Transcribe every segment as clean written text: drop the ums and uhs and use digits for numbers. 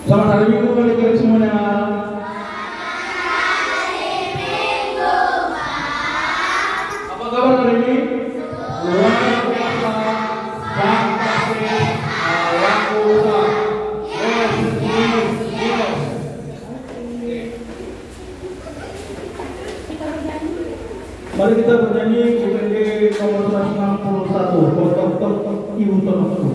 Selamat hari Minggu bagi semuanya. Apa kabar hari ini? Luar biasa, fantastis, lakukan. Mari kita bernyanyi UPD nomor 161, Dr. Ibu Tonoku.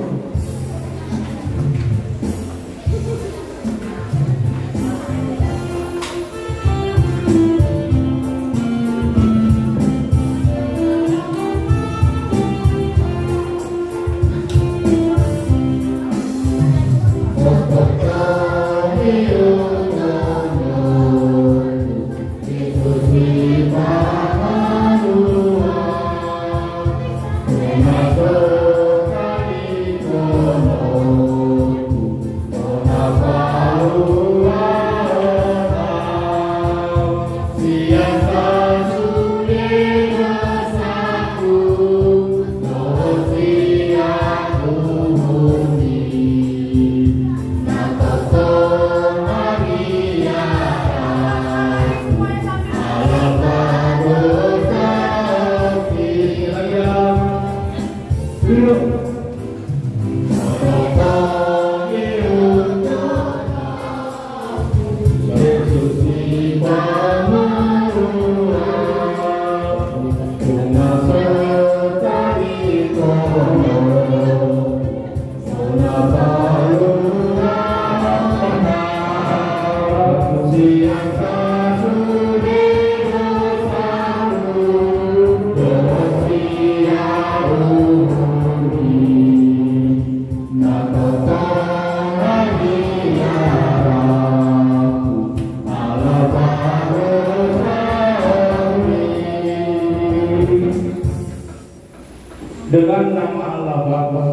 Dengan nama Allah Bapa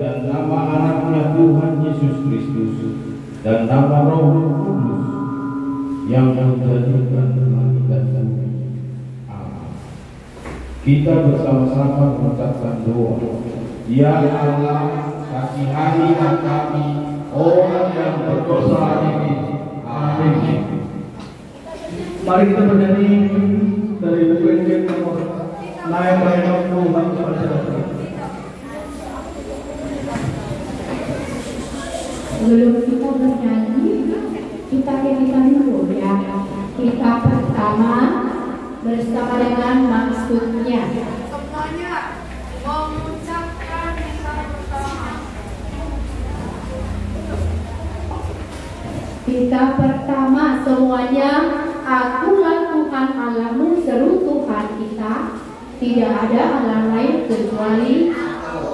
dan nama anaknya Tuhan Yesus Kristus dan nama Roh Kudus yang menjadikan langit dan bumi. Amin. Kita bersama-sama mengucapkan doa. Ya Allah, kasihanilah kami orang yang berdosa ini. Amin. Mari kita bernyanyi dari UNJ nomor 9 Sebelum kita bernyanyi, kita nyanyikan dulu ya. Kita pertama bersama dengan maksudnya. Semuanya mengucapkan kita pertama. Kita pertama semuanya tidak ada Allah lain kecuali.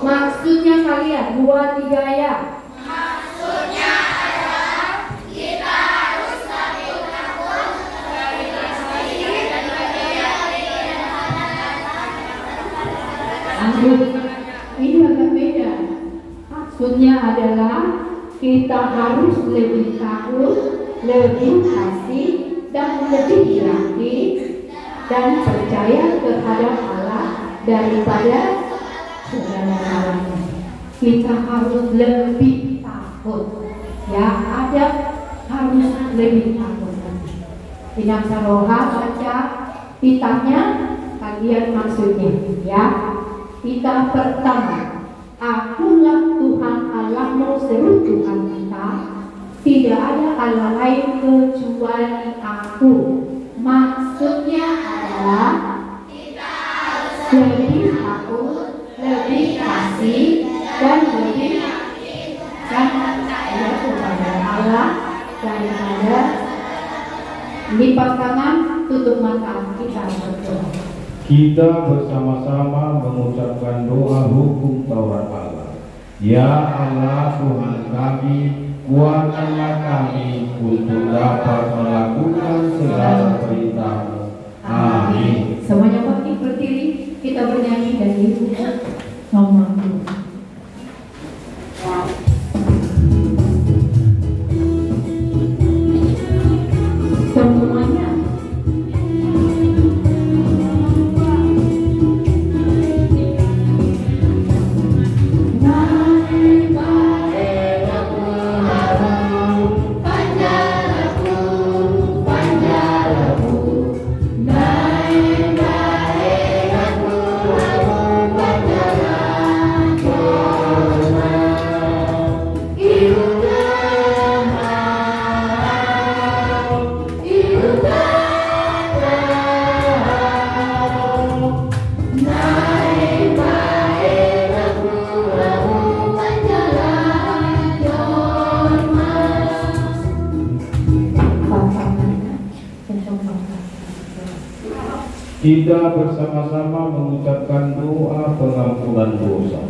Maksudnya kalian 2-3 ayat. Maksudnya adalah kita harus lebih takut dari Ini agak beda. Maksudnya adalah kita harus lebih takut, lebih kasih, dan lebih yakin dan percaya terhadap Allah daripada segala-galanya. Kita harus lebih takut. Ya, ada harus lebih takut. Inam Saroha baca kitabnya kalian maksudnya ya. Kita pertama, akulah Tuhan Allahmu seru Tuhan kita. Tidak ada Allah lain kecuali aku. Maksudnya adalah lebih takut, lebih kasih, dan lebih percaya kepada Allah daripada lipat tangan, tutup mata, kita berdoa. Kita bersama-sama mengucapkan doa hukum Taurat Allah. Ya Allah Tuhan kami, kuatkanlah kami untuk dapat melakukan segala perintah-Mu. Amin. Semuanya bangkit berdiri, kita bernyanyi dari nomor 2. Semuanya. Kita bersama-sama mengucapkan doa pengampunan dosa.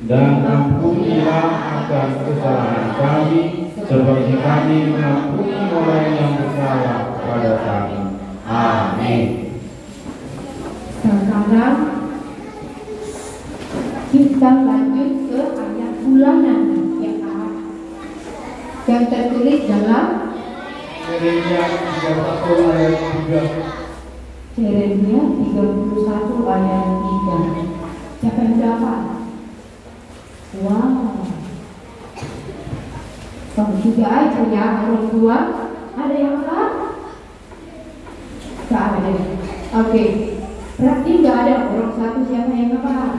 Dan ampunilah akan kesalahan kami, seperti kami mengampuni orang yang bersalah kepada kami. Amin. Sekarang kita lanjut ke ayat bulanan yang tertulis dalam Yeremia 31 ayat 3. Yeremia 31 ayat 3. Siapa yang dapat? Wow. Kamu juga aja ya orang tua. Ada yang apa? Gak ada. Oke. Berarti gak ada orang satu siapa yang apa?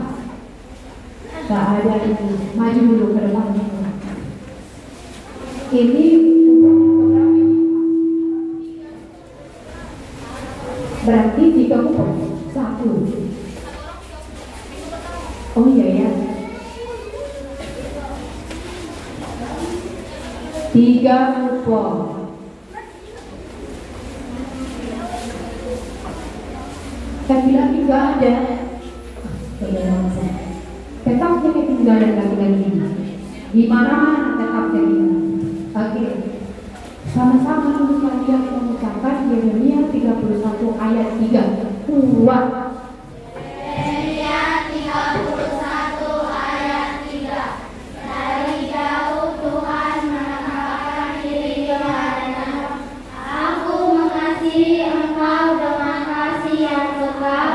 Gak ada ini. Maju dulu ke depan. Ini berarti 31. Oh iya ya. 3 upah. Saya bilang juga ada. Tetap jadi tinggal lagi. Di mana tetap jadi. Oke. Sama-sama untuk kalian mengucapkan Yeremia 31 ayat 3. Kuat. Yeremia 31 ayat 3. Dari jauh Tuhan menampakkan diri kepadamu. Aku mengasihi engkau dengan kasih yang kekal.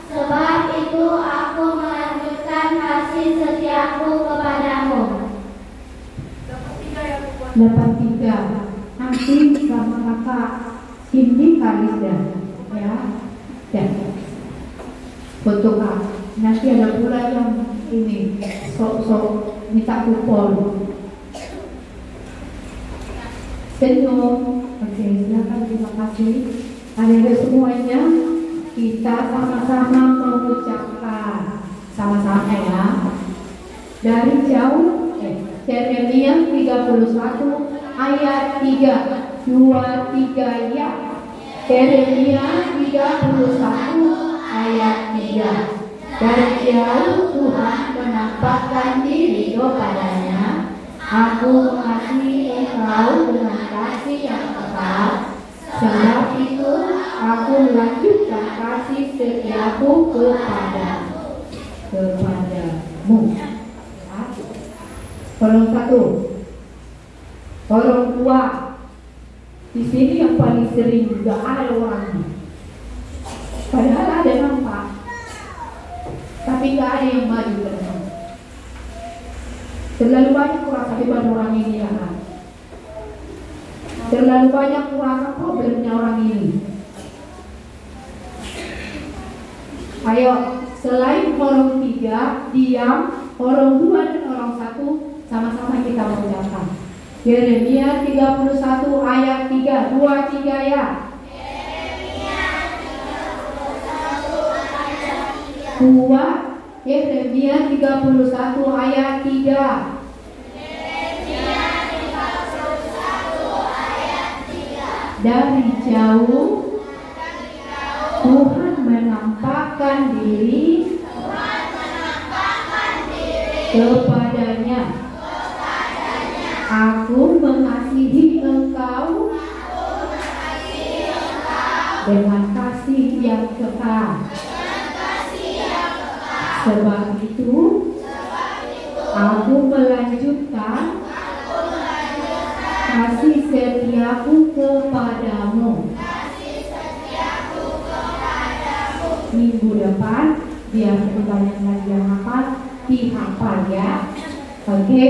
Sebab itu aku melanjutkan kasih setiaku kepadamu. 83. Nanti sama kakak Cindy Kalista ya. Dan foto kak. Nanti ada pula yang ini sok-sok minta kupon. Penuh. Oke, silakan, terima kasih. Ada semuanya. Kita sama-sama mengucapkan sama-sama ya. Dari jauh Yeremia 31 ayat 3. 2, 3 ya. Yeremia 31 ayat 3. Dari jauh Tuhan menampakkan diri kepadanya. Aku mengasihi engkau dengan kasih yang kekal. Sebab itu aku melanjutkan kasih setiaku kepadamu. Kolom 1. Kolom 2. Di sini yang paling sering juga ada orangnya. Padahal ada nampak, tapi nggak ada yang maju ke depan. Terlalu banyak kurasa hebat orang ini ya kan? Terlalu banyak kurasa problemnya orang ini. Ayo, selain kolom 3 diam, kolom 2 dan kolom 1 sama-sama kita mengucapkan. Yeremia 31 ayat 3, 2, 3 ya. Yeremia 31 ayat 3. Dari jauh Tuhan menampakkan diri kepadanya. Aku mengasihi engkau dengan kasih yang kekal. Sebab itu aku melanjutkan kasih setiaku kepadamu. Minggu depan biar lebih banyak lagi yang hafal, dihafal ya. Oke,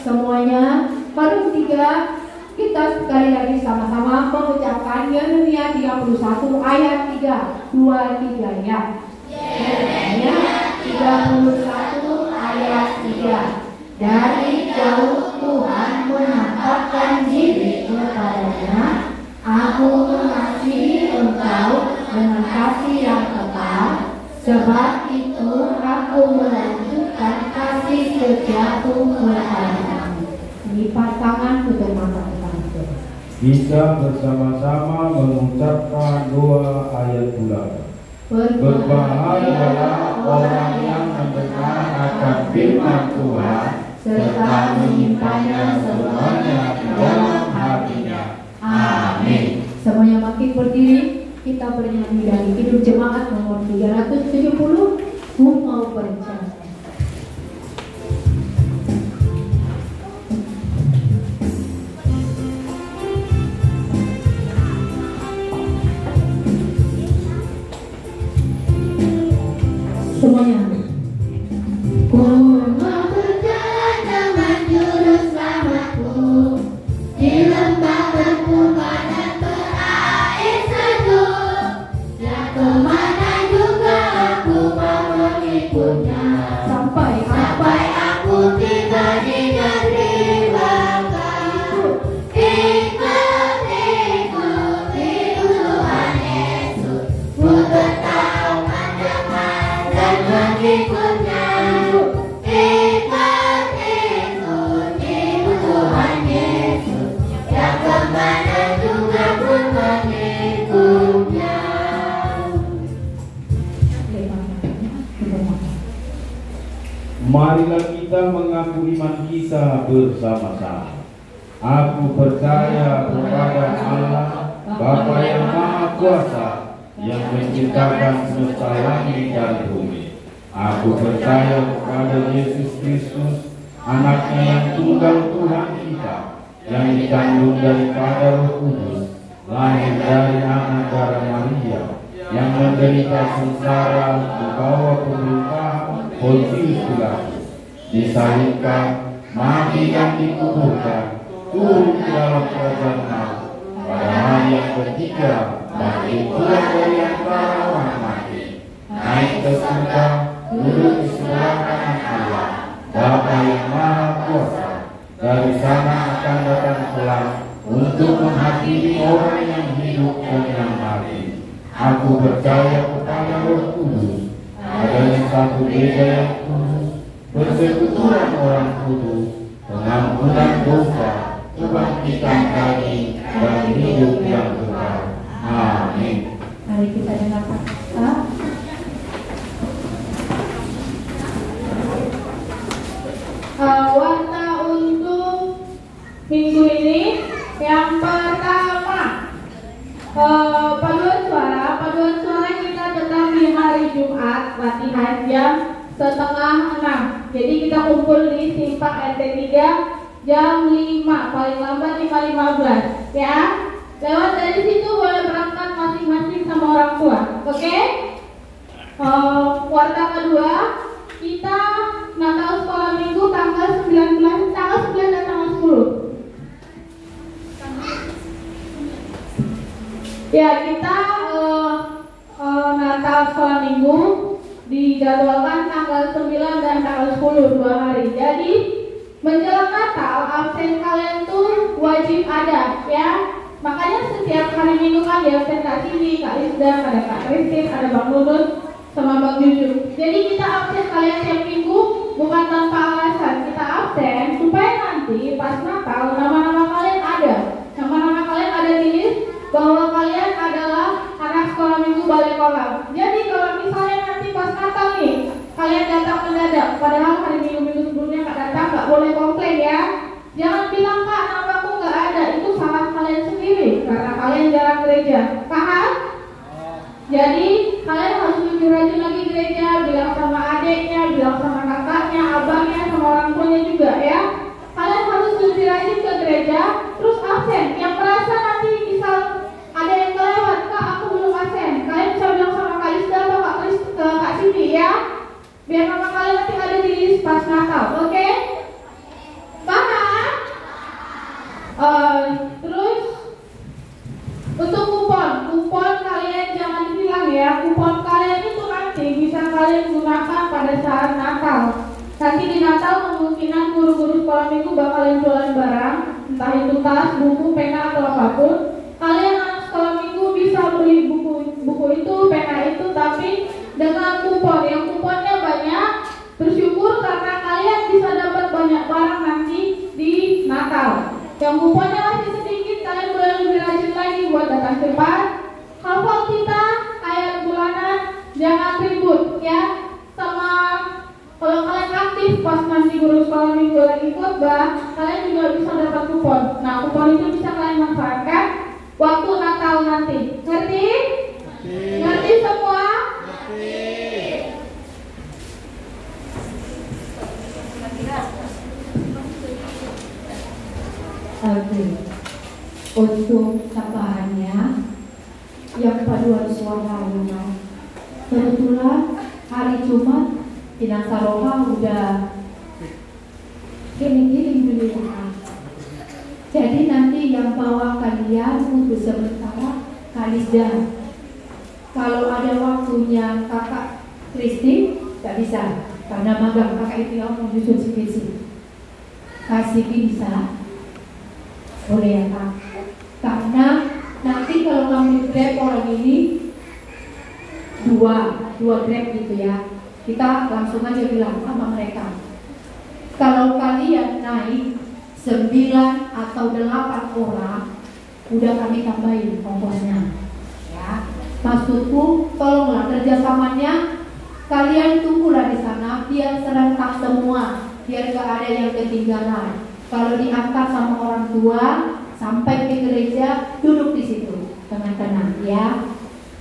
semuanya. Kolom 3 kita sekali lagi sama-sama mengucapkan Yeremia 31 ayat 3, 2, 3 ya. Yeremia 31 ayat 3. Dari jauh Tuhan menampakkan diri kepadanya. Aku mengasihi engkau dengan kasih yang kekal. Sebab itu aku melanjutkan kasih setiaku kepadamu. Lipat tangan, tutup mata kita. Bisa bersama-sama mengucapkan doa ayat bulan. Berbahagialah orang yang mendengar akan firman Tuhan serta menyimpannya semuanya di dalam hatinya. Amin. Semuanya makin berdiri, kita bernyanyi dari Hidup Jemaat nomor 370. Ku mau percaya. Semuanya. Ku mau berjalan dengan juru selamatku di lembah berkuman dan berair sejuk, yang kemana juga aku mau mengikutnya, sampai aku tiba di negeri bangga. Ikut Tuhan Yesus, ku tetap mendengar dan mengikutnya. Ikut Tuhan Yesus, yang kemana juga pun mengikutnya. Marilah kita mengaku iman kita bersama-sama. Aku percaya kepada Allah, Bapa yang Maha Kuasa, yang menciptakan semesta langit dan bumi. Aku percaya kepada Yesus Kristus, anaknya yang tunggal Tuhan kita, yang dikandung daripada Roh Kudus, lahir dari anak darah Maria, yang menderita sengsara di bawah pemerintahan Pontius Pilatus, disalibkan, mati dan dikuburkan, turun ke dalam kerajaan maut, pada hari yang ketiga bangkit pula dari antara orang mati, naik ke surga, duduk di sebelah kanan Allah, Bapa yang Maha Kuasa. Dari sana akan datang kelak untuk menghakimi orang yang hidup dan yang mati. Aku percaya kepada Roh Kudus, adanya satu gereja yang kudus, persekutuan orang kudus, pengampunan dosa, kebangkitan kami, dan hidup yang kekal. Amin. Mari kita dengarkan Paduan suara kita tetap di hari Jumat latihan jam 5:30. Jadi kita kumpul di Simpang RT 3 jam 5, paling lambat 5:15 ya. Lewat dari situ boleh berangkat masing-masing sama orang tua. Oke? Warta kedua, kita Natal sekolah minggu tanggal 9 dan tanggal 10. Ya, kita Natal sekolah minggu dijadwalkan tanggal 9 dan tanggal 10, 2 hari. Jadi menjelang Natal absen kalian tuh wajib ada ya. Makanya setiap hari Minggu kan di absen Kak Cindy, Kak Lisda, ada Kak Kristin, ada Bang Nunun sama Bang Juju. Jadi kita absen kalian tiap minggu bukan tanpa alasan. Kita absen supaya nanti pas Natal nama-nama kalian ada. Nama-nama kalian ada di list bahwa kalian adalah anak sekolah minggu Balai Kolam. Jadi kalau misalnya nanti pas Natal nih kalian datang mendadak, padahal hari minggu-minggu sebelumnya nggak datang, nggak boleh komplain ya. Jangan bilang Kak namaku nggak ada, itu salah kalian sendiri karena kalian jarang gereja. Paham? Jadi kalian harus lebih rajin lagi gereja, bilang sama adiknya, bilang sama kakaknya, abangnya, sama orang tuanya juga ya. Kalian harus lebih rajin ke gereja, terus absen. Yang merasa nanti misal ada yang kelewat, Kak aku belum absen, kalian bisa bilang sama Kak Lisda atau Kak Cindy ya, biar nama kalian nanti ada di list pas Natal. Oke? Paham? Terus untuk kupon kalian jangan hilang ya. Kupon kalian itu nanti bisa kalian gunakan pada saat Natal. Nanti di Natal kemungkinan guru-guru sekolah minggu bakalan jualan barang, entah itu tas, buku, pena atau apapun. Kalian anak sekolah minggu bisa beli buku itu, pena itu, tapi dengan kupon. Yang kuponnya banyak. Bersyukur karena kalian bisa dapat banyak barang nanti di Natal. Yang kuponnya masih sedikit, kalian boleh lebih rajin lagi buat datang cepat. Hafal kita ayat bulanan, jangan ribut ya. Sama kalau kalian aktif pas nanti guru sekolah minggu lagi khotbah, kalian juga bisa dapat kupon. Nah, kupon itu bisa kalian manfaatkan waktu Natal nanti. Ngerti? Ngerti semua? Oke. Untuk tambahannya yang paduan suara ya. Kebetulan hari Jumat Inang Saroha udah giling-giling beli rumah. Jadi nanti yang bawa kalian untuk sementara Kak Lisda. Kalau ada waktunya Kakak Kristi tak bisa karena magang kakak itu yang mau nyusun skripsi. Kasih bisa. Boleh ya Kak? Karena nanti kalau kamu grab orang ini dua grab gitu ya, kita langsung aja bilang sama mereka, kalau kalian naik 9 atau 8 orang udah kami tambahin ongkosnya ya. Maksudku tolonglah kerjasamanya kalian tunggulah di sana biar serentak semua, biar gak ada yang ketinggalan. Kalau diantar sama orang tua sampai ke gereja, duduk di situ dengan tenang ya.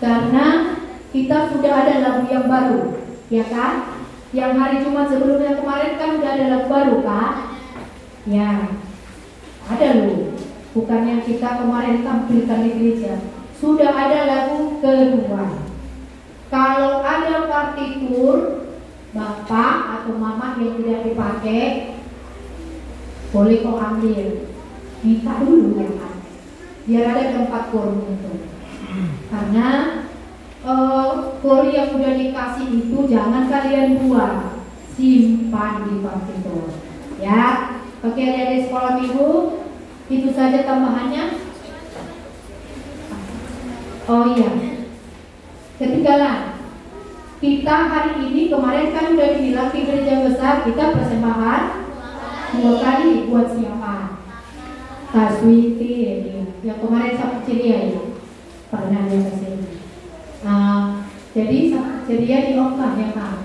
Karena kita sudah ada lagu yang baru, ya kan? Yang hari Jumat sebelumnya kemarin kan udah ada lagu baru kan? Ya, ada loh. Bukan yang kita kemarin tampilkan di gereja. Sudah ada lagu kedua. Kalau ada partitur bapak atau mama yang tidak dipakai, boleh kau ambil, minta dulu ya kan, biar ada tempat kurung itu. Karena kori yang udah dikasih itu jangan kalian buang, simpan di partitur ya. Oke, dari sekolah minggu itu saja tambahannya. Oh iya, ketinggalan. Kita hari ini kemarin kan udah dibilang di gereja besar kita persembahan 2 kali buat siapa? Kak Switi yang kemarin sama ceria ya, pernah dia kesini. Jadi ceria di Oka ya Kak.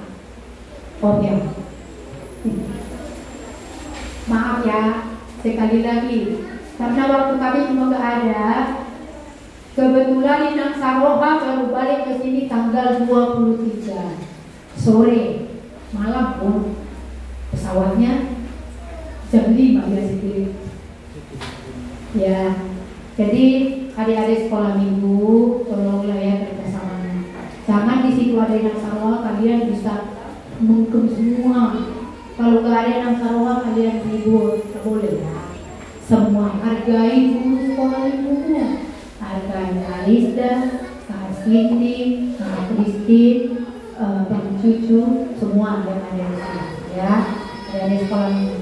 Oh ya. Maaf ya sekali lagi karena waktu kami cuma gak ada. Kebetulan Inang Saroha baru balik ke sini tanggal 23 sore, malam pun pesawatnya jam 5 biasa kirim. Ya, jadi adik-adik sekolah minggu tolonglah ya kerjasamanya. Jangan di situ ada Inang Saroha kalian bisa mengkem semua. Kalau gak ada Inang Saroha kalian libur, tak boleh ya. Semua hargai guru sekolah minggunya. Hargai Arisda, Kak Cindy, Kak Kristin, Bang Cucu, semua yang ada di sini ya, ada di sekolah ini.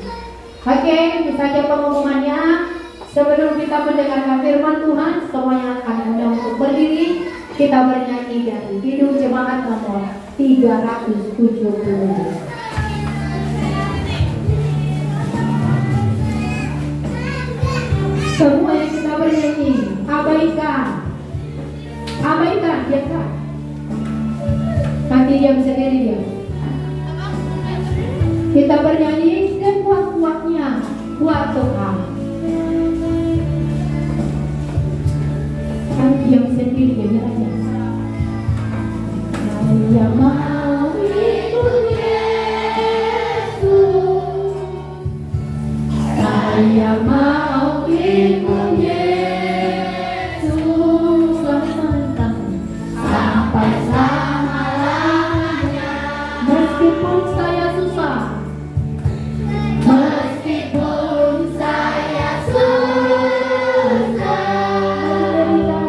Oke, itu saja pengumumannya. Sebelum kita mendengarkan firman Tuhan, semuanya akan undang untuk berdiri. Kita bernyanyi dari Kidung Jemaat nomor 370. Semua yang kita bernyanyi, abaikan, biarkan. Nanti diam sendiri dia. Kita bernyanyi sekuat-kuatnya buat Tuhan. Kan diam sendiri dia aja. Saya mau ikut Yesus. Saya mau ikut Yesus sampai selama-lamanya. Meskipun saya susah, Meskipun saya susah, menderita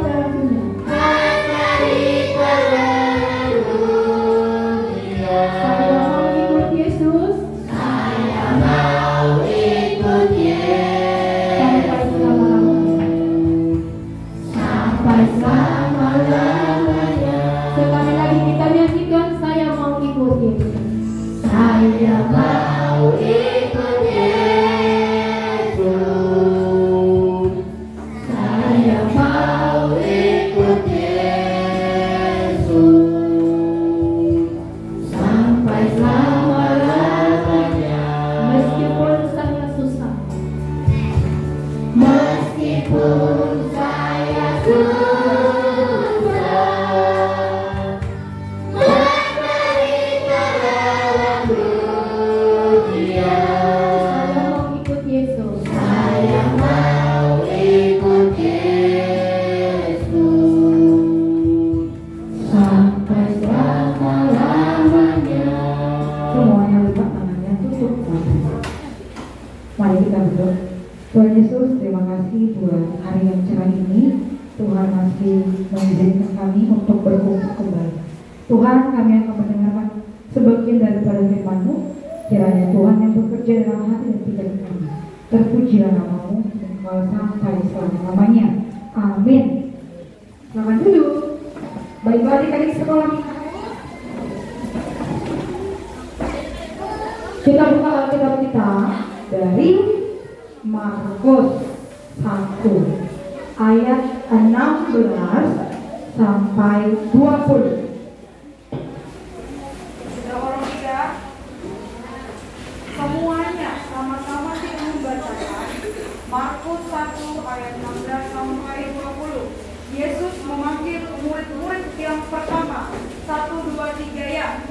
dalam dunia, saya mau ikut Yesus saya mau ikut sampai Yesus sampai selama-lamanya. sekali lagi kita nyanyikan, saya mau ikut Yesus. Saya mau ikut Yesus. Saya mau ikut Yesus sampai selama-lamanya. Meskipun saya susah, Meskipun saya susah, menderita dalam dunia, saya mau ikut Yesus. saya mau ikut Yesus sampai selama-lamanya. Semuanya lipat tangannya, tutup mata. Mari kita berdoa. Tuhan Yesus, terima kasih buat hari yang cerah ini. Tuhan masih mengizinkan kami untuk berkumpul kembali. Tuhan, kami akan mendengarkan sebagian daripada firman-Mu. Kiranya Tuhan yang bekerja dalam hati dan pikiran kami. Terpujilah nama-Mu sampai selama-lamanya. Amin. Silakan duduk. Baiklah adik-adik sekolah. Kita buka Alkitab kita dari Markus 1 ayat 16 sampai 20. Sudah orang tidak? Semuanya sama-sama kita membacakan Markus 1 ayat 16 sampai 20. Yesus memanggil murid-murid yang pertama. 1, 2, 3 ya.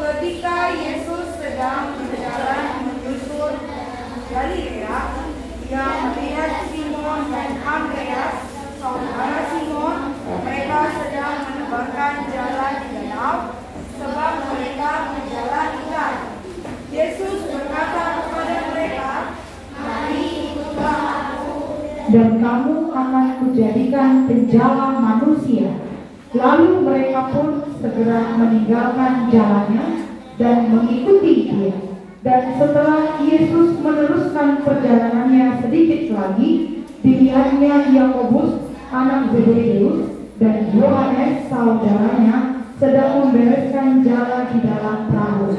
Ketika Yesus sedang berjalan menyusun Galilea, ia melihat Simon dan Andreas, saudara Simon. Mereka sedang menebarkan jalan di danau, sebab mereka berjalan ikan. Yesus berkata kepada mereka, "Mari ikutlah aku, Dan kamu akan kujadikan penjala manusia. Lalu mereka pun segera meninggalkan jalannya dan mengikuti dia. Dan setelah Yesus meneruskan perjalanannya sedikit lagi, dilihatnya Yakobus anak Zebedeus dan Yohanes saudaranya sedang membereskan jala di dalam perahu.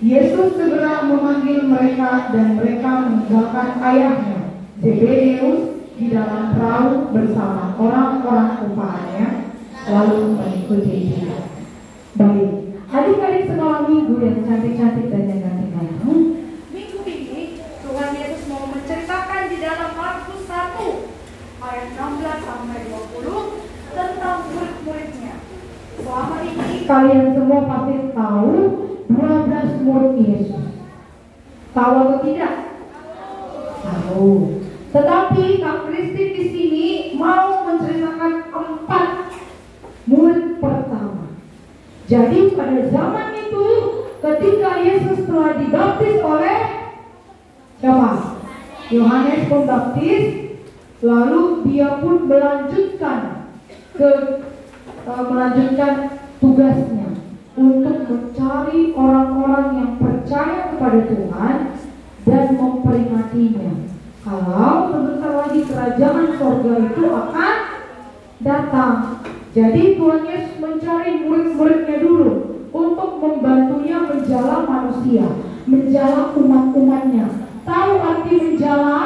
Yesus segera memanggil mereka dan mereka meninggalkan ayahnya Zebedeus di dalam perahu bersama orang-orang upahannya, lalu mengikuti dia. Baik, adik-adik sekolah minggu yang cantik-cantik dan yang ganteng-ganteng, minggu ini Tuhan Yesus mau menceritakan di dalam Markus 1 ayat 16 sampai 20 selama ini Kalian semua pasti tahu 12 murid Yesus. Tahu atau tidak? Tahu. Tetapi Kak Kristin di sini mau menceritakan 4 murid pertama. Jadi pada zaman itu ketika Yesus telah dibaptis oleh siapa? Yohanes Pembaptis, lalu dia pun melanjutkan tugasnya untuk mencari orang-orang yang percaya kepada Tuhan dan memperingatinya kalau sebentar lagi kerajaan surga itu akan datang. Jadi Tuhan Yesus mencari murid-muridnya dulu untuk membantunya menjala manusia, menjala umat-umatnya. Tahu arti menjala?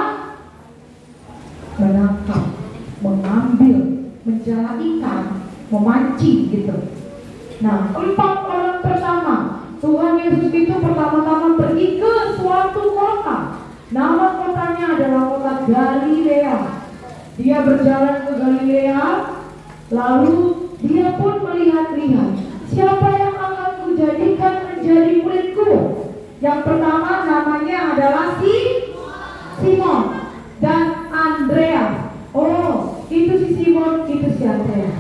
Menangkap, mengambil, menjala ikan, memancing gitu. Nah, 4 orang pertama, Tuhan Yesus itu pertama-tama pergi ke suatu kota. Nama kotanya adalah kota Galilea. Dia berjalan ke Galilea, lalu dia pun melihat-lihat siapa yang akan kujadikan menjadi muridku. Yang pertama namanya adalah Simon dan Andreas. Oh, itu si Simon, itu si Andreas.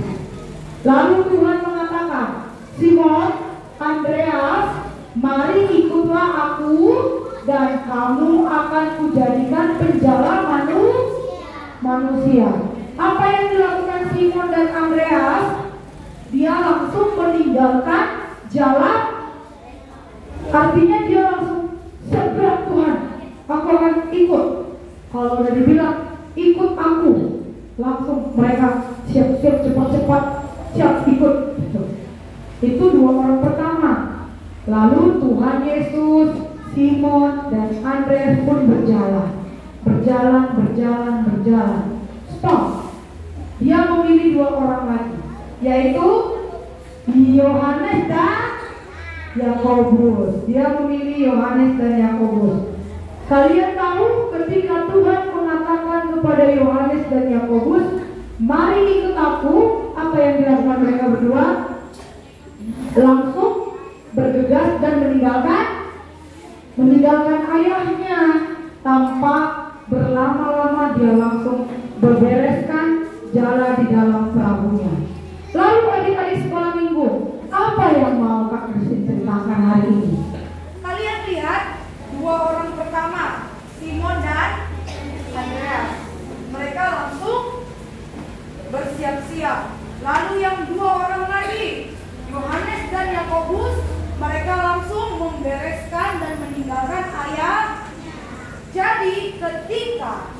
Lalu Tuhan mengatakan, Simon, Andreas, mari ikutlah aku dan kamu akan kujadikan penjala manusia. Apa yang dilakukan Simon dan Andreas? Dia langsung meninggalkan jalan. Artinya dia langsung segera, Tuhan, aku akan ikut. Kalau udah dibilang ikut aku, langsung mereka siap-siap, cepat-cepat, siap ikut. Itu 2 orang pertama. Lalu Tuhan Yesus, Simon dan Andreas pun berjalan. Stop. Dia memilih 2 orang lagi, yaitu Yohanes dan Yakobus. Dia memilih Yohanes dan Yakobus. Kalian tahu ketika Tuhan mengatakan kepada Yohanes dan Yakobus, mari ikut aku, apa yang dilakukan mereka berdua? Langsung bergegas dan meninggalkan ayahnya. Tanpa berlama-lama dia langsung berbereskan jala di dalam perahunya. Lalu adik-adik sekolah minggu, apa yang mau Kak Kristin ceritakan hari ini? kalian lihat 2 orang pertama, Simon dan Andreas. Mereka langsung bersiap-siap. Lalu yang 2 orang lagi, Yohanes dan Yakobus, mereka langsung membereskan dan meninggalkan ayah. Jadi ketika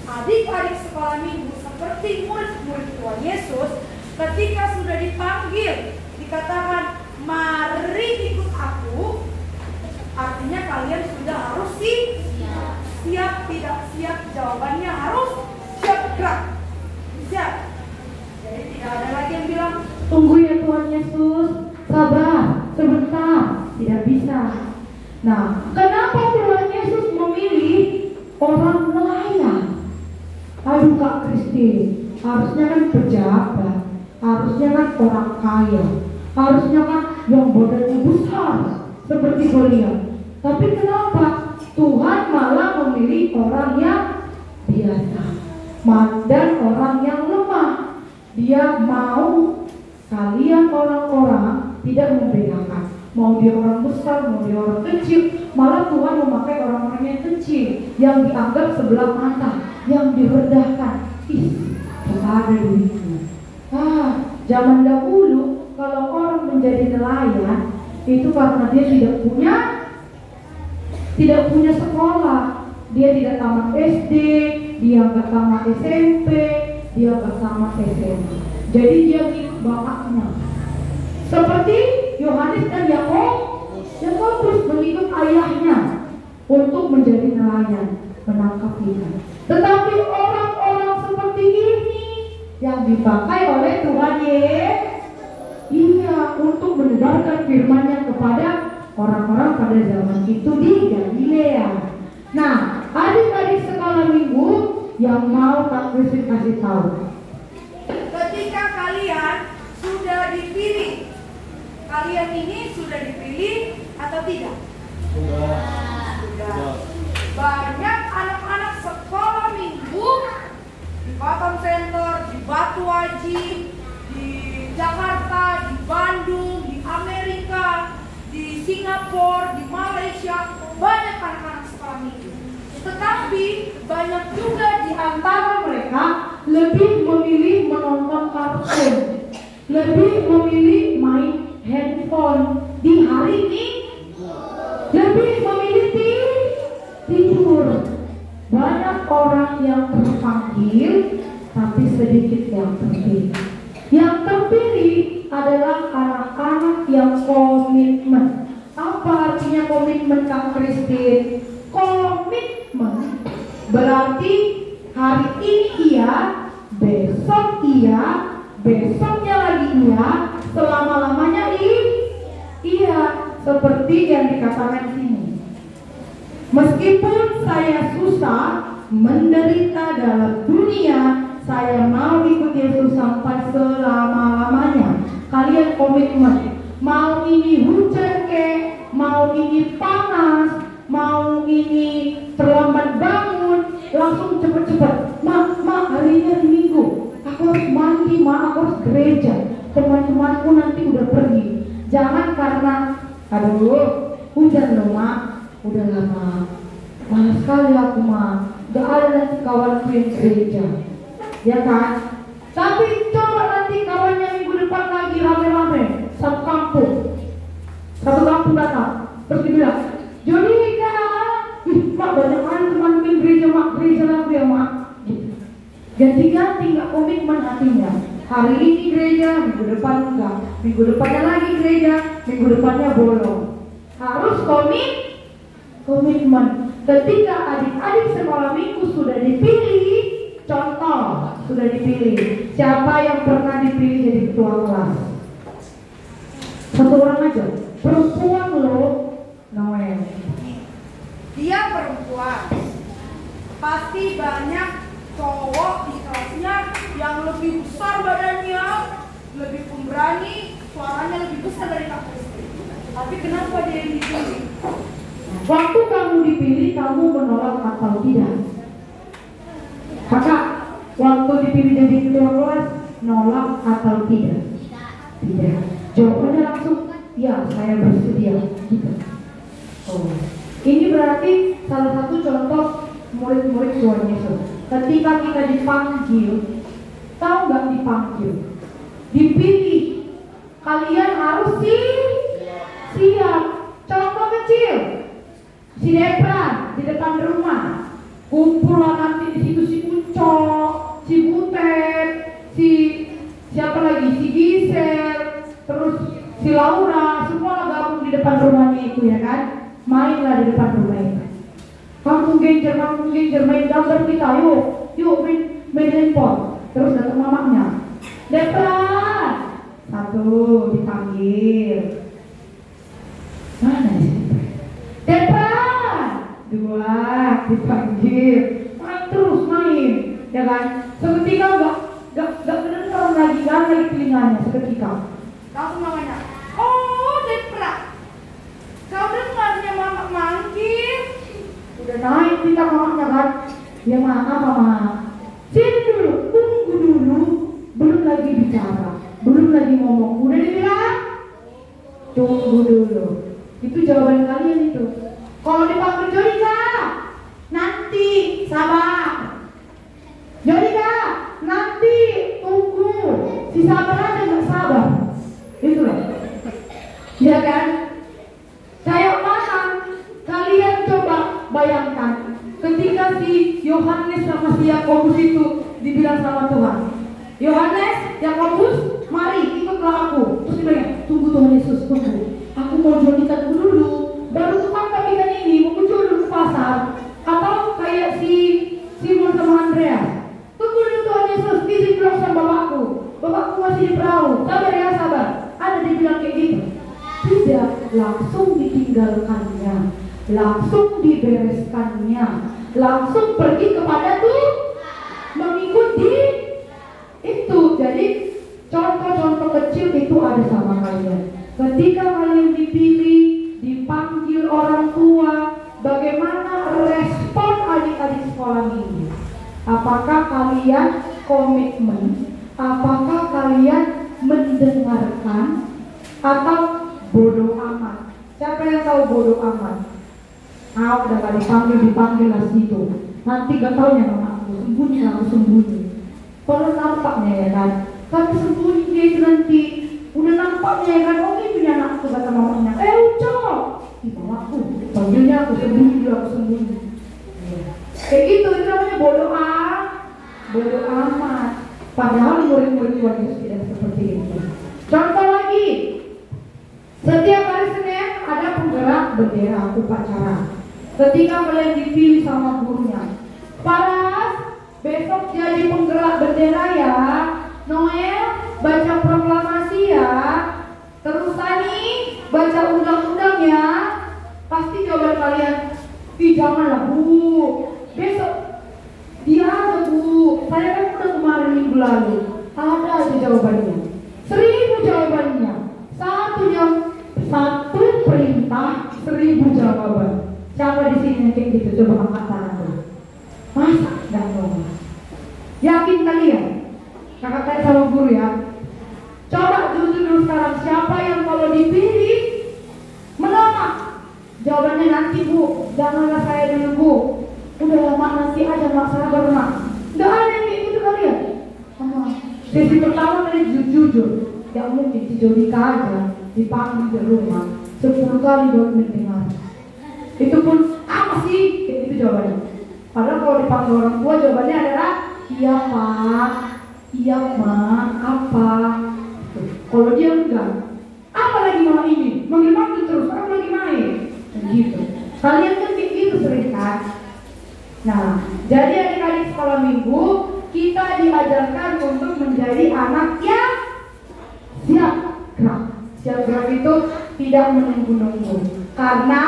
adik-adik sekolah minggu seperti murid-murid Tuhan Yesus, ketika sudah dipanggil, dikatakan mari ikut aku, artinya kalian sudah harus siap. Tidak siap, jawabannya harus siap, gerak, siap. Jadi tidak ada lagi yang bilang Tunggu ya Tuhan Yesus, sabar, sebentar. Tidak bisa. Nah, kenapa Tuhan Yesus memilih orang nelayan? Aduh Kak Kristin, harusnya kan pejabat, harusnya kan orang kaya, harusnya kan yang badannya besar seperti Goliat. Tapi kenapa Tuhan malah memilih orang yang biasa dan orang yang lemah? Dia mau kalian orang-orang tidak membedakan, mau dia orang besar, mau dia orang kecil. Malah Tuhan memakai orang-orang yang kecil, yang dianggap sebelah mata, yang direndahkan. Kita ada duitnya. Zaman dahulu kalau orang menjadi nelayan itu karena dia tidak punya sekolah, dia tidak tamat SD, dia nggak tamat SMP, dia nggak tamat SMA. Jadi dia ikut bapaknya. Seperti Yohanes dan Yakobus mengikut ayahnya untuk menjadi nelayan, menangkap ikan. Tetapi orang-orang seperti ini yang dipakai oleh Tuhan untuk menyebarkan firman-Nya kepada orang-orang pada zaman itu di Galilea. Nah, adik-adik sekolah minggu yang mau Kak Kristin kasih tahu. ketika kalian sudah dipilih kalian ini sudah dipilih atau tidak? Sudah. Banyak anak-anak sekolah minggu di Batam Center, di Batu Haji, di Jakarta, di Bandung, di Amerika, di Singapura, di Malaysia, banyak anak-anak sekolah minggu. Tetapi banyak juga di antara mereka lebih memilih menonton kartun, lebih memilih main handphone di hari ini, lebih memilih tidur. Banyak orang yang terpanggil, tapi sedikit yang terpilih. Yang terpilih adalah anak-anak yang komitmen. Apa artinya komitmen, Kak Kristin? Komitmen berarti hari ini iya, besok iya, besoknya lagi iya, selama-lamanya iya, seperti yang dikatakan sini. Meskipun saya susah, menderita dalam dunia, saya mau ikut Yesus sampai selama-lamanya. Kalian komitmen. Mau ini hujan mau ini panas, mau ini terlambat bangun, langsung cepet-cepet. Ma, hari ini hari Minggu, aku harus mandi, aku harus gereja. Teman-temanku nanti udah pergi. Jangan karena, aduh, hujan loh mak, udah lama. Malas sekali aku mah, gak ada nanti kawanku yang gereja, ya kan? Tapi coba nanti kawannya minggu depan lagi rame-rame, satu kampung datang, terus dibilang, Jodika, mak banyak kan teman gereja lagi ya mak. Ganti-ganti nggak komitmen hatinya. Hari ini gereja, minggu depan enggak, minggu depannya lagi gereja, minggu depannya bolong. Harus komitmen. Ketika adik-adik sekolah minggu sudah dipilih, contoh sudah dipilih, siapa yang pernah dipilih jadi ketua kelas? Satu orang aja, perempuan loh, Noel. Dia perempuan, pasti banyak cowok di kelasnya yang lebih besar badannya, lebih pemberani, suaranya lebih besar dari Kak Kristi. Tapi kenapa dia yang dipilih? Waktu kamu dipilih, kamu menolak atau tidak? Kakak, waktu dipilih jadi ketua kelas, nolak atau tidak? Tidak. Jawabannya langsung, ya saya bersedia. Gitu. Oh, ini berarti salah satu contoh murid-murid Tuhan Yesus. Ketika kita dipanggil, tahu nggak dipanggil? Dipilih. Kalian harus siap. Contoh kecil. Si Depran di depan rumah, kumpulan nanti di situ si Ucok, si Butet, si siapa lagi, si Gisel, terus si Laura, semua gabung di depan rumahnya itu ya kan? Mainlah di depan rumah itu. Kampung Genjer, main gambar kita, yuk main handphone. Terus datang mamanya, Depran, satu dipanggil, mana sih? Depran, dua dipanggil, terus main, ya kan? Seketika gak kedengeran lagi, gak lagi telinganya seketika. Langsung mamanya, oh Depran, kau dengarnya mama manggil? Udah naik kita mamanya kan? Ya mana mama? Sini dulu, tunggu dulu, belum lagi bicara, belum lagi ngomong, udah dibilang? Tunggu dulu. Itu jawaban kalian itu. Kalau dipanggil Jodika, nanti sabar. Jodika, nanti tunggu. Si sabar aja nggak sabar. Itu loh. Ya kan? Kayak mana? Kalian coba bayangkan. Ketika si Yohanes sama si Yakobus itu dibilang sama Tuhan, Yohanes, Yakobus, mari ikutlah aku. Terus dia bilang, tunggu Tuhan Yesus, tunggu. Aku mau jual ikan dulu, baru tangkap ikan ini, mau jual dulu ke pasar. Atau kayak si Simon sama Andreas, tunggu dulu Tuhan Yesus, izin pulang sama bapakku masih di perahu, sabar ya sabar. Ada dia bilang kayak gitu. Tidak, langsung ditinggalkannya, langsung dibereskannya, langsung pergi kepada Tuhan, mengikuti itu. Jadi contoh-contoh kecil itu ada sama kalian. Ketika kalian dipilih, dipanggil orang tua, bagaimana respon adik-adik sekolah minggu? Apakah kalian komitmen? Apakah kalian mendengarkan? Atau bodoh amat? Siapa yang tahu bodoh amat? Udah gak dipanggil lah situ. Nanti gak taunya mama aku sembunyi. Kalau nampaknya ya kan, tapi sembunyi dia itu nanti. Udah nampaknya ya kan, oh ini punya anakku kata mamanya. Ucok, mamaku panggilnya aku sembunyi. Kayak gitu, itu namanya bodoh amat. Padahal murid-murid Tuhan Yesus tidak seperti itu. Contoh lagi, setiap hari Senin ada penggerak bendera upacara. Ketika kalian dipilih sama gurunya, Paras, besok jadi penggerak bendera ya. Noel, baca proklamasi ya. Terus Tani, baca undang-undang ya. Pasti jawaban kalian, janganlah Bu, besok dia ada Bu. Saya kan udah kemarin minggu lalu. Ada aja jawabannya, 1000 jawabannya. Satu perintah, 1000 jawaban. Siapa di sini yang kayak gitu? Coba angkat tangan dulu. Masa nggak mau? Yakin kalian? Kakak tanya sama guru ya. Coba dulu sekarang, siapa yang kalau dipilih menolak? Jawabannya nanti Bu, janganlah saya dulu Bu. Udah lama nanti aja Mak, sabar Mak. Nggak ada yang kayak gitu kalian. Sesi pertama tadi jujur. Gak mungkin si Jodika aja dipanggil di rumah 10 kali buat mendengar. Itu pun apa sih? Kayak gitu jawabannya. Padahal kalau dipanggil orang tua jawabannya adalah iya Pak, iya Mak, apa? Kalau dia enggak, apa lagi Mama ini? Manggil-manggil terus, aku lagi main. Gitu. Kalian kan kayak gitu sering kan? Nah, jadi adik-adik sekolah minggu kita diajarkan untuk menjadi anak yang siap gerak. Siap gerak itu tidak menunggu-nunggu. Karena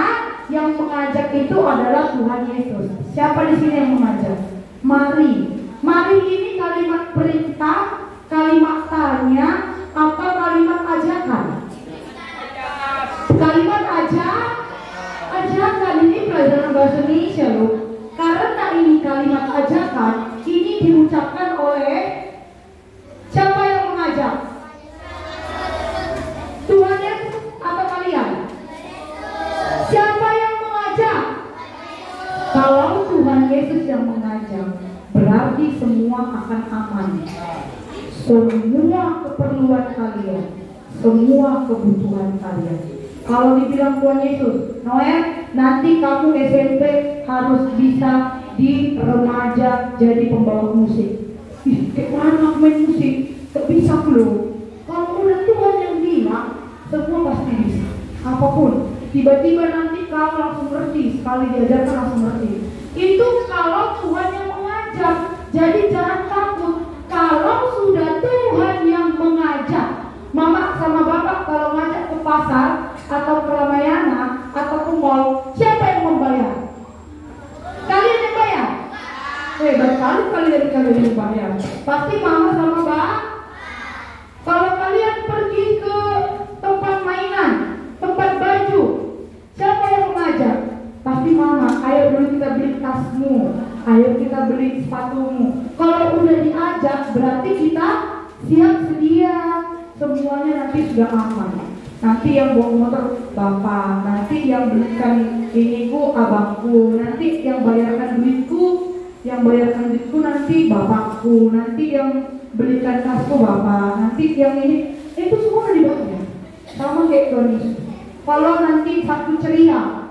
yang mengajak itu adalah Tuhan Yesus. Siapa di sini yang mengajak? Mari ini kalimat perintah, kalimat tanya, apa kalimat ajakan? Kalimat ajakan ini pelajaran bahasa Indonesia loh. Karena ini kalimat ajakan, ini diucapkan oleh siapa yang mengajak? Tuhan Yesus atau kalian? Siapa yang mengajak? Kalau Tuhan Yesus yang mengajak, berarti semua akan aman. Semua keperluan kalian, semua kebutuhan kalian. Kalau dibilang Tuhan Yesus, Noel, nanti kamu SMP harus bisa di remaja jadi pembawa musik. Kayak mana main musik? Gak bisa loh. Kalau udah Tuhan yang bilang, semua pasti bisa. Apapun. Tiba-tiba nanti kamu langsung ngerti, sekali diajarkan langsung ngerti. Itu kalau Tuhan yang mengajak. Jadi jangan takut. Kalau sudah Tuhan yang mengajak, Mama sama Bapak kalau ngajak ke pasar atau ke Ramayana atau ke mall, siapa yang membayar? Kalian yang bayar? Baik kalian yang bayar. Pasti Mama sama Bapak. Kalau kalian pergi ke tempat mainan, tempat baju, siapa yang mengajak? Pasti Mama. Ayo dulu kita beli tasmu, ayo kita beli sepatumu. Kalau udah diajak berarti kita siap sedia. Semuanya nanti sudah aman. Nanti yang bawa motor Bapak, nanti yang belikan iniku abangku, nanti yang bayarkan duitku nanti bapakku, nanti yang belikan tasku Bapak, nanti yang ini, itu semua udah dibayar. Sama kayak Tuhan Yesus. Kalau nanti Sabtu ceria,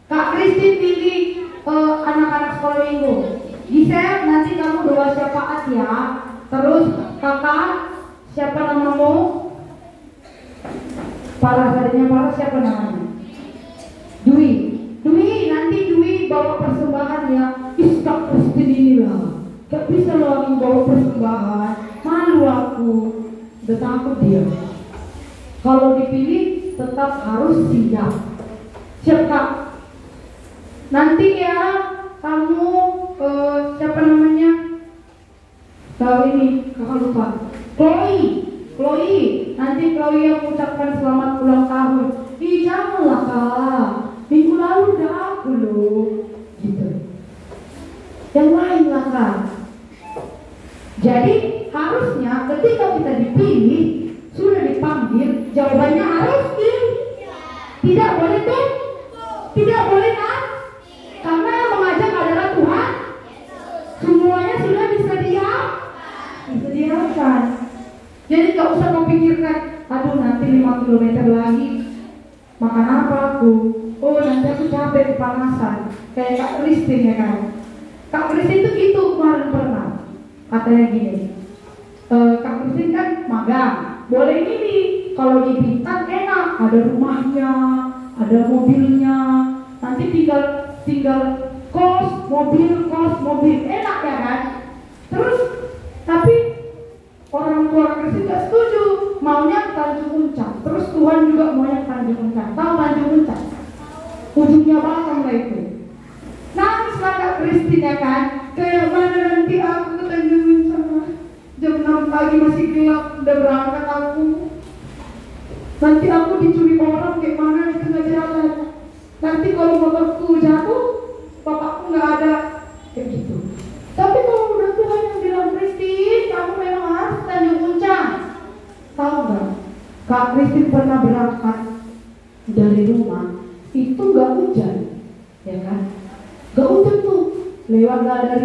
Kak Kristi pilih anak-anak sekolah minggu. Gisel, nanti kamu doa syafaat ya. Terus kakak, siapa namamu? Parah siapa namanya? Dwi, nanti Dwi bawa persembahan ya. Kak Kristi inilah. Gak bisa loh aku bawa persembahan. Malu aku. Udah takut dia. Kalau dipilih tetap harus siap. Siap Kak. Nanti ya kamu siapa namanya? Tahu ini kakak lupa. Chloe, Chloe, nanti Chloe yang mengucapkan selamat ulang tahun. Ih, janganlah kak, minggu lalu udah aku loh, gitu. Yang lain lah kak. Jadi harusnya ketika kita dipilih, sudah dipanggil, jawabannya harus tidak boleh tuh, tidak boleh kan? Karena yang mengajak adalah Tuhan. Semuanya sudah disediakan. Jadi gak usah memikirkan, aduh nanti 5 km lagi makan apa aku? Oh nanti aku capek kepanasan. Kayak Kak Christine ya kan? Kak Christine tuh gitu kemarin pernah. Katanya gini, Kak Christine kan magang, boleh ini kalau di Bintan enak, ada rumahnya, ada mobilnya, nanti tinggal kos mobil, enak ya kan? Terus tapi orang tua Christine gak setuju, maunya Tanjung Uncang. Terus Tuhan juga maunya Tanjung Uncang. Tahu Tanjung Uncang? Ujungnya Batam lah itu. Nangis lah Kak Christine ya kan? Kayak mana nanti aku ke Tanjung Uncang? Jam 6 pagi masih gelap, udah berangkat aku. Nanti aku diculik orang kayak mana di tengah jalan. Nanti kalau bapakku jatuh, bapakku nggak ada, kayak gitu. Tapi kalau udah Tuhan yang bilang Christine, kamu memang harus Tanjung Uncang. Tahu nggak? Kak Christine pernah berangkat dari rumah, itu nggak hujan, ya kan? Nggak hujan tuh, lewatlah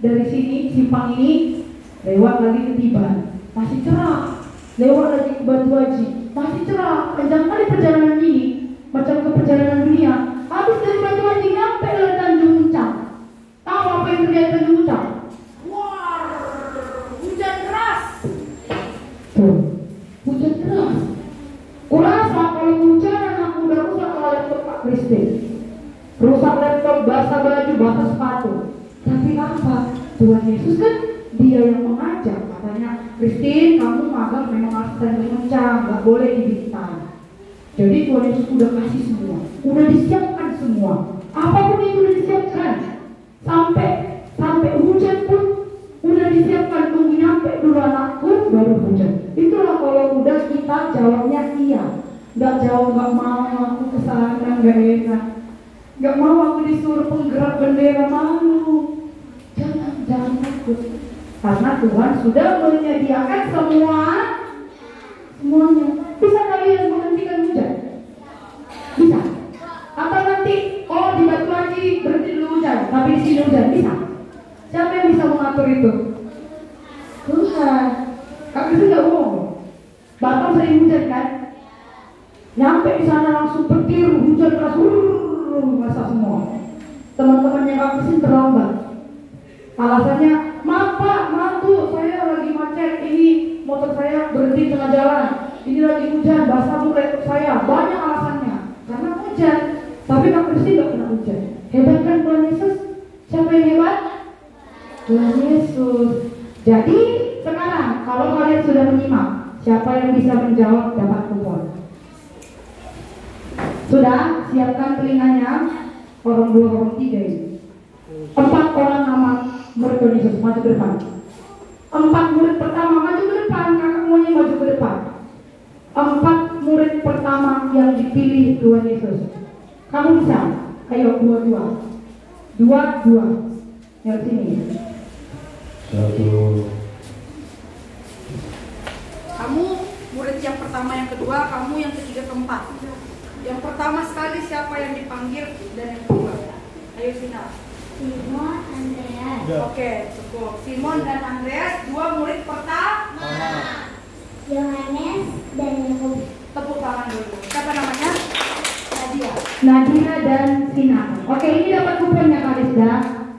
dari sini simpang ini, lewat lagi ke Tiban, masih cerah. Lewat lagi ke Batu Haji, masih cerah. Panjang kali perjalanan ini, macam ke perjalanan dunia. Habis dari Batu Haji nyampe ke Tanjung Uncang. Tahu apa yang terjadi Tanjung Uncang? Wah, hujan deras. Tuh, hujan deras. Kurasa kalau hujan aku udah rusak laptop Kak Christine. Rusak laptop, basah baju, basah sepatu. Tapi apa? Tuhan Yesus kan Dia yang mengajak. Katanya, Christine, kamu magang memang harus Tanjung Uncang, gak boleh di Bintan. Jadi Tuhan Yesus udah kasih semua, udah disiapkan semua. Apapun itu udah disiapkan. Sampai hujan pun udah disiapkan. Tunggu nyampe dulu anakku baru hujan. Itulah kalau udah kita jawabnya iya. Gak jawab gak mau aku kesana, gak enak. Gak mau aku disuruh penggerak bendera, malu. Jangan takut. Karena Tuhan sudah menyediakan semuanya. Bisa kalian menghentikan hujan? Bisa. Atau nanti, di Batu Haji berhenti dulu hujan, tapi di sini hujan, bisa? Siapa yang bisa mengatur itu? Tuhan. Kak itu nggak bohong. Batam sering hujan kan? Nyampe di sana langsung petir, hujan keras, basah semua. Teman-temannya Kak Christine terlambat. Alasannya, maaf Pak, maaf Bu, saya lagi macet, ini motor saya berhenti tengah jalan, ini lagi hujan, basah Bu laptop saya. Banyak alasannya, karena hujan. Tapi Kak Christine gak kena hujan. Hebat kan Tuhan Yesus? Siapa yang hebat? Tuhan Yesus. Jadi sekarang kalau kalian sudah menyimak, siapa yang bisa menjawab dapat kupon. Sudah? Siapkan telinganya. Orang 2, orang 3 ini. 4 orang nama murid Tuhan Yesus maju ke depan. 4 murid pertama maju ke depan, kakak semuanya maju ke depan. 4 murid pertama yang dipilih Tuhan Yesus. Kamu bisa? Ayo, 2. Yang sini. 1. Kamu murid yang pertama, yang kedua, kamu yang ketiga, keempat. Yang pertama sekali siapa yang dipanggil dan yang kedua? Ayo Sina. Simon, Andreas. Oke, cukup. Simon dan Andreas, 2 murid pertama. Yohanes dan Yakobus. Tepuk tangan dulu. Siapa namanya? Nadia. Nadia dan Sina. Oke, ini dapat kuponnya Kak Rizda.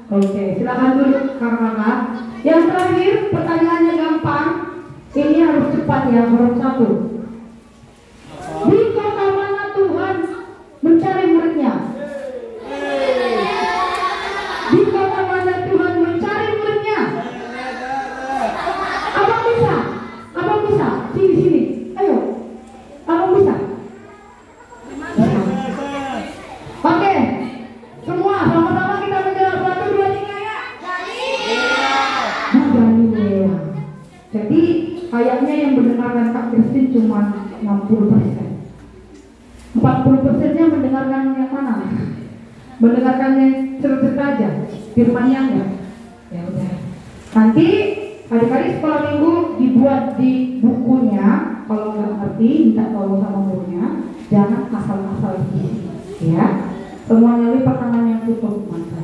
Oke, silakan duduk kakak-kakak. Yang terakhir, pertanyaannya gampang. Ini harus cepat ya, huruf 1. Di kota mana Tuhan mencari muridnya? Di kota mana Tuhan mencari muridnya? Abang bisa? Sini. Ayo. Abang bisa? Oke. Semua sama-sama kita menjawab 1, 2, 3 ya. Galilea. Jadi kayaknya yang mendengarkan Kak 60%. 40%-nya mendengarkan yang mana? Mendengarkannya cerita aja, firman-nya enggak? Ya udah. Nanti adik-adik sekolah minggu dibuat di bukunya. Kalau nggak ngerti, minta tolong sama gurunya. Jangan asal-asal isi, ya. Semuanya lipat tangan yang tutup mata.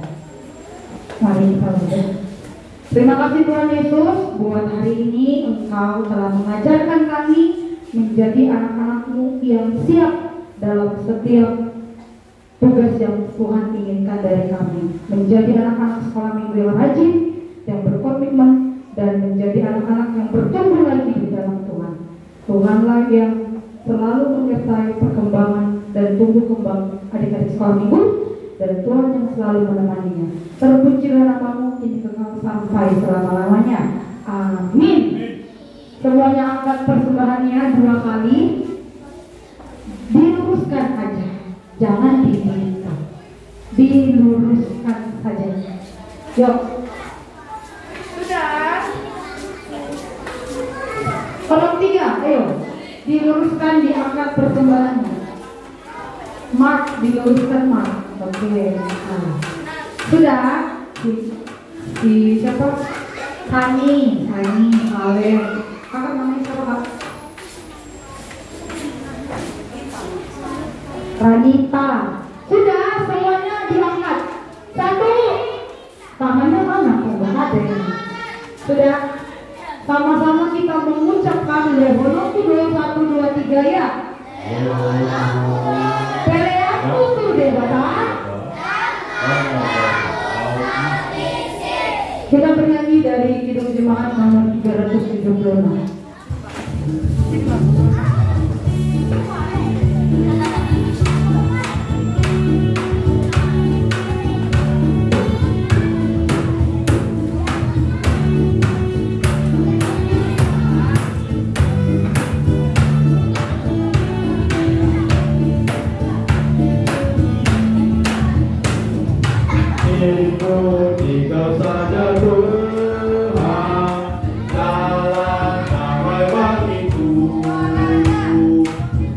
Mari kita berdoa. Terima kasih Tuhan Yesus, buat hari ini Engkau telah mengajarkan kami menjadi anak-anak-Mu yang siap dalam setiap tugas yang Tuhan inginkan dari kami. Menjadi anak-anak sekolah minggu yang rajin, yang berkomitmen, dan menjadi anak-anak yang bertumbuh lagi di dalam Tuhan. Tuhanlah yang selalu menyertai perkembangan dan tumbuh kembang adik-adik sekolah minggu, dan Tuhan yang selalu menemaninya. Terpujilah nama-Mu kini kekal sampai selama-lamanya. Amin. Semuanya angkat persembahannya 2 kali. Diluruskan aja, jangan diminta. Diluruskan saja. Yuk. Sudah. Kolom 3, ayo. Diluruskan, diangkat persembahannya. Mark, diluruskan Mark. Oke. Nah. Sudah. Si siapa? Hani, Alem. Kakak namanya siapa, Kak? Ranita. Sudah, semuanya diangkat. 1. Tangannya mana? Oh, nggak ada ini. Sudah. Sama-sama kita mengucapkan Lehonoku 1, 2, 3 ya. Peleanku tuh deh Bapak. Kita bernyanyi dari Kidung Jemaat nomor 376. Dikau saja Tuhan, jalan damai bagiku.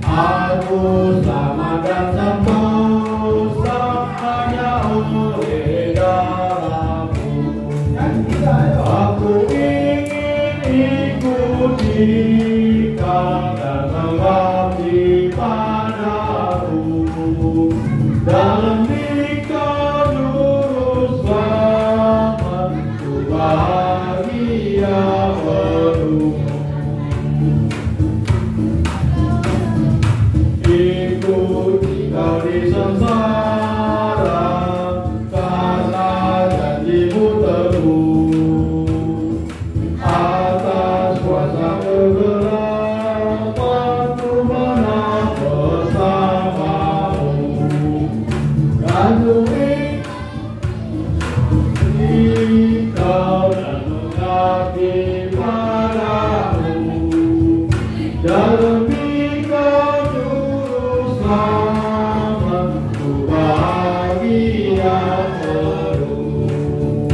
Aku selamat dan sentosa hanya oleh darah-Mu. Aku ingin ikuti Kau dan mengabdi padamu. Dalam bahagia penuh. Ikuti Kau di sengsara, karena janji-Mu teguh. Atas kuasa kegelapan Ku menang bersama-Mu. Dan Ku Kau dan mengabdi padamu. Dalam Kau juru selamat, ku bahagia penuh.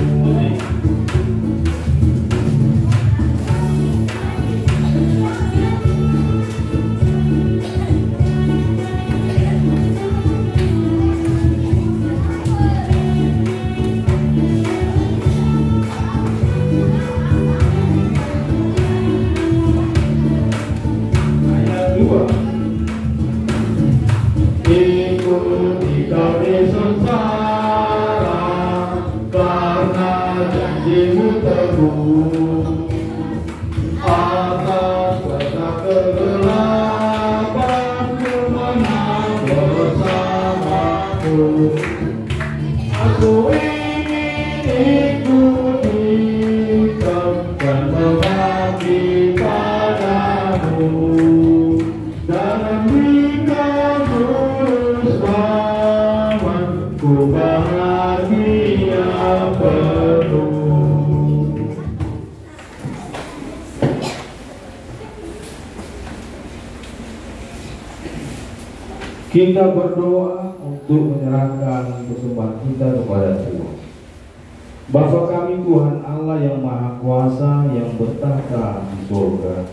Ikuti Kau di sengsara, karena janji-Mu teguh. Atas kuasa kegelapan Ku menang bersama-Mu. Aku ingin ikuti Kau dan mengabdi padamu. Dalam Kau juru selamat, ku bahagia penuh. Kita berdoa untuk menyerahkan persembahan kita kepada Tuhan. Bapa kami Tuhan Allah yang Maha Kuasa yang bertata di surga,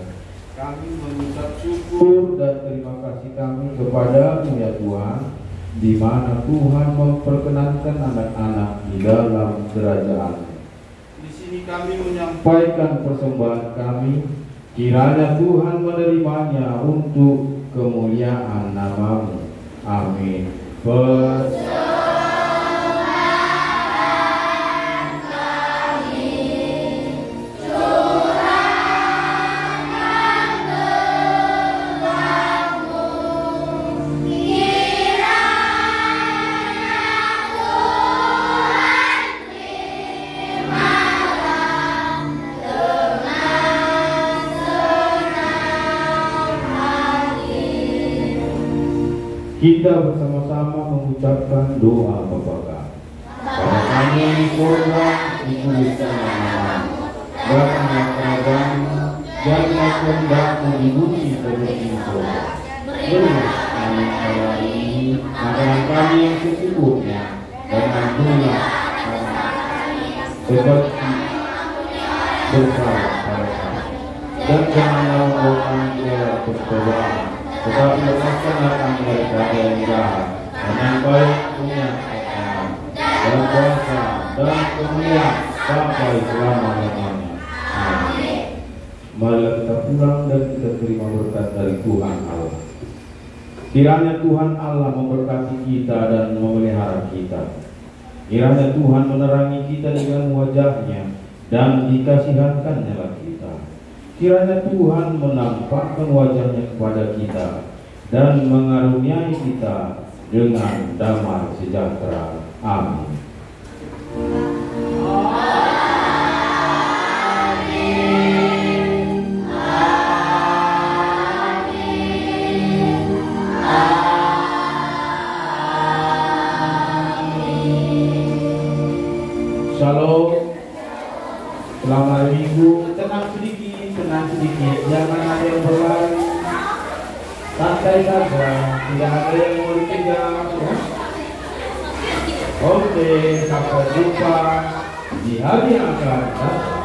kami mengucap syukur syukur dan terima kasih kami kepada-Mu ya Tuhan, di mana Tuhan memperkenankan anak-anak di dalam kerajaan. Di sini kami menyampaikan persembahan kami, kiranya Tuhan menerimanya untuk kemuliaan nama-Mu. Amin. Kita bersama-sama mengucapkan doa Bapa kami yang di surga, dikuduskan namamu, datanglah kerajaan-Mu, jadilah kehendak-Mu di bumi seperti di surga. Berilah kami hari ini makanan kami yang secukupnya, dan ampunilah kami seperti bersalah pada kami, dan janganlah membawa kami ke dalam pencobaan, tetapi lepaskanlah kami daripada yang jahat, dan yang baik punya dan kuasa dan kemuliaan sampai selama-lamanya. Amin. Marilah kita pulang dan kita terima berkat dari Tuhan Allah. Kiranya Tuhan Allah memberkati kita dan memelihara kita. Kiranya Tuhan menerangi kita dengan wajah-Nya dan dikasihankannya kita. Kiranya Tuhan menampakkan wajah-Nya kepada kita dan mengaruniai kita dengan damai sejahtera. Amin. Shalom. Selamat minggu. Tenang sedikit, jangan ada yang berlari. Santai saja, tidak ada yang mau dikejar. Oke, sampai jumpa di hari yang akan datang.